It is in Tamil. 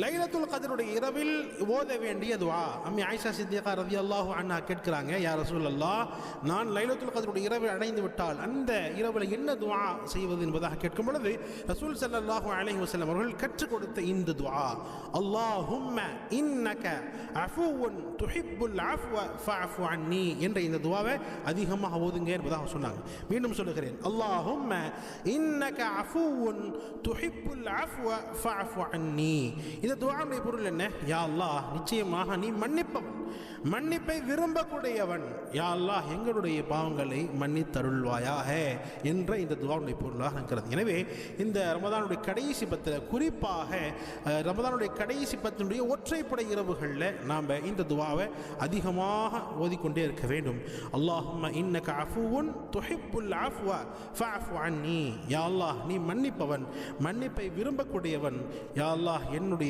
லைலத்துல் கத்ருடைய இரவில் ஓத வேண்டிய துஆ. அம்மி ஆயிஷா சித்திகா ரலியல்லாஹு அன்ஹா கேட்கிறாங்க, யா ரசூலல்லாஹ், நான் லைலத்துல் கத்ருடைய இரவில் அடைந்து விட்டால் அந்த இரவில் என்ன துஆ செய்வது என்பதாக கேட்கும் பொழுது ரசூல் ஸல்லல்லாஹு அலைஹி வஸல்லம் அவர்கள் கற்றுக் கொடுத்த இந்த துஆ, அல்லாஹும்ம இன்னக அஃபுவுன் துஹிப்புல் அஃவ ஃபஅஃபு அன்னி என்ற இந்த துஆவை அதிகமாக ஓதுங்க என்பதாக சொன்னாங்க. மீண்டும் சொல்லுகிறேன், அல்லாஹும்ம இன்னக அஃபுவுன் துஹிப்புல் அஃவ ஃபஅஃபு அன்னி. இந்த துஆவுடைய பொருள் என்ன? யா அல்லாஹ், நிச்சயமாக நீ மன்னிப்பவன், மன்னிப்பை விரும்பக்கூடியவன். யா அல்லாஹ், எங்களுடைய பாவங்களை மன்னித்தருள்வாயாக என்ற இந்த துஆவுடைய பொருளாக இருக்கிறது. எனவே இந்த ரமதானுடைய கடைசி பத்தில், குறிப்பாக ரமதானுடைய கடைசி பத்தினுடைய ஒற்றைப்படை இரவுகளில் நாம் இந்த துஆவை அதிகமாக ஓதிக்கொண்டே இருக்க வேண்டும். அல்லாஹும்ம இன்னக அஃபுவுன் துஹிப்புல் அஃவ ஃபஅஃபு அன்னி. யா அல்லாஹ், நீ மன்னிப்பவன், மன்னிப்பை விரும்பக்கூடியவன். யா அல்லாஹ், என்னுடைய